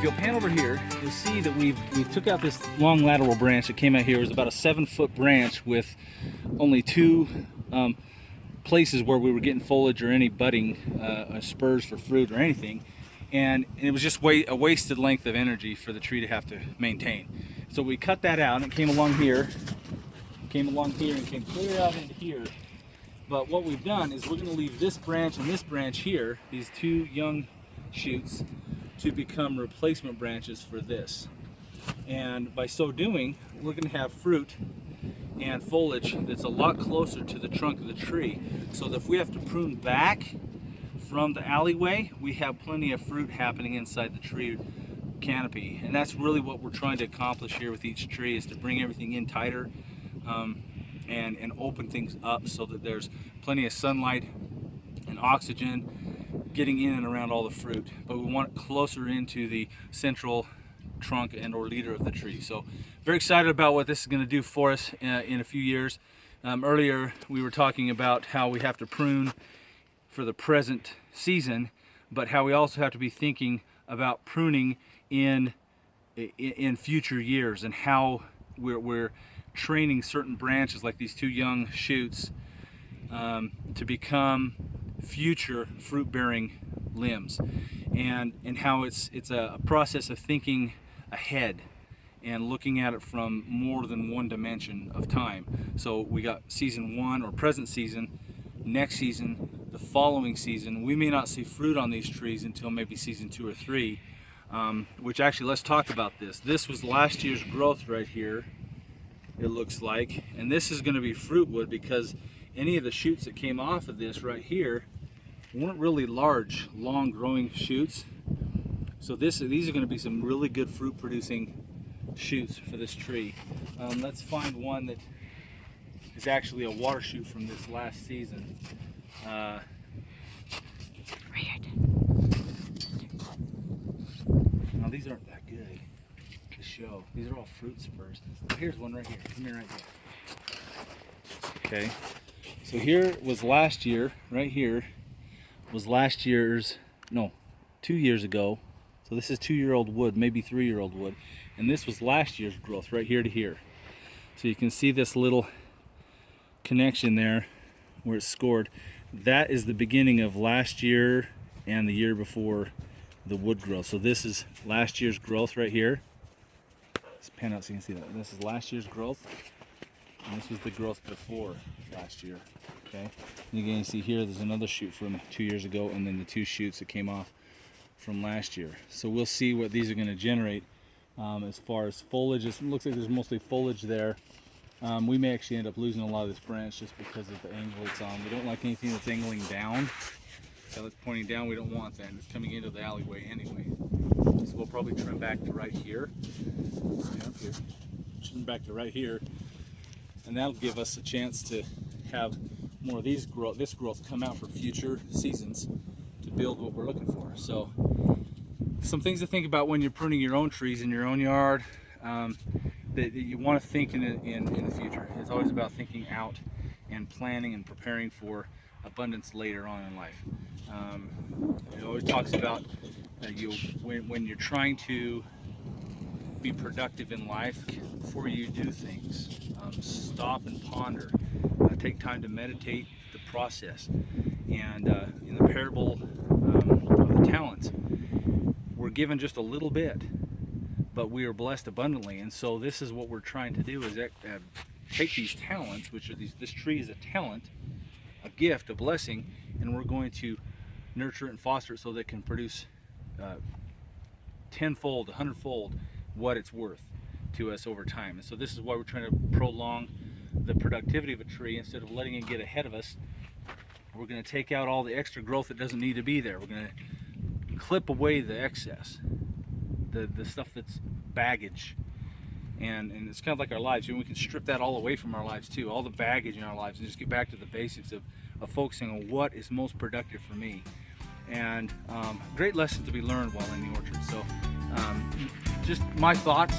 you'll pan over here, you'll see that we took out this long lateral branch that came out here. It was about a 7-foot branch with only 2 places where we were getting foliage or any budding spurs for fruit or anything. And it was just a wasted length of energy for the tree to have to maintain. So we cut that out, and it came along here, and came clear out into here. But what we've done is we're going to leave this branch and this branch here, these 2 young shoots, to become replacement branches for this. And by so doing, we're going to have fruit and foliage that's a lot closer to the trunk of the tree, so that if we have to prune back from the alleyway, we have plenty of fruit happening inside the tree canopy. And that's really what we're trying to accomplish here with each tree, is to bring everything in tighter and open things up so that there's plenty of sunlight and oxygen getting in and around all the fruit. But we want it closer into the central trunk and or leader of the tree. So very excited about what this is going to do for us in a few years. Earlier we were talking about how we have to prune for the present season, but how we also have to be thinking about pruning in future years, and how we're training certain branches like these 2 young shoots to become future fruit-bearing limbs, and how it's a process of thinking ahead and looking at it from more than one dimension of time. So we got season 1 or present season, next season, the following season. We may not see fruit on these trees until maybe season 2 or 3, which actually, let's talk about this. This was last year's growth right here, it looks like, and this is going to be fruit wood, because any of the shoots that came off of this right here weren't really large, long growing shoots. So these are going to be some really good fruit producing shoots for this tree. Let's find one that is actually a water shoot from this last season. Now these aren't that good to show. These are all fruit spurs. Oh, here's one right here. Come here right there. Okay. So here was last year, right here was last year's, no, 2 years ago. So this is 2-year-old wood, maybe 3-year-old wood. And this was last year's growth, right here to here. So you can see this little connection there where it's scored. That is the beginning of last year and the year before the wood growth. So this is last year's growth right here. Let's pan out so you can see that. This is last year's growth, and this was the growth before last year. Okay, and again, you see here there's another shoot from 2 years ago, and then the 2 shoots that came off from last year. So we'll see what these are going to generate as far as foliage. It looks like there's mostly foliage there. We may actually end up losing a lot of this branch just because of the angle it's on. We don't like anything that's angling down. So it's pointing down, we don't want that. It's coming into the alleyway anyway. So we'll probably trim back to right here. Up here. Trim back to right here. And that'll give us a chance to have more of this growth come out for future seasons to build what we're looking for. So some things to think about when you're pruning your own trees in your own yard, that you want to think in the future. It's always about thinking out and planning and preparing for abundance later on in life. It always talks about when you're trying to be productive in life, before you do things, stop and ponder, take time to meditate the process. And in the parable of the talents, we're given just a little bit, but we are blessed abundantly. And so this is what we're trying to do, is take these talents, which are this tree is a talent, a gift, a blessing, and we're going to nurture it and foster it so that it can produce tenfold, 100-fold what it's worth to us over time. And so this is why we're trying to prolong the productivity of a tree. Instead of letting it get ahead of us, we're going to take out all the extra growth that doesn't need to be there. We're going to clip away the excess, the stuff that's baggage. And it's kind of like our lives. We can strip that all away from our lives too, all the baggage in our lives, and just get back to the basics of focusing on what is most productive for me. And great lesson to be learned while in the orchard. So just my thoughts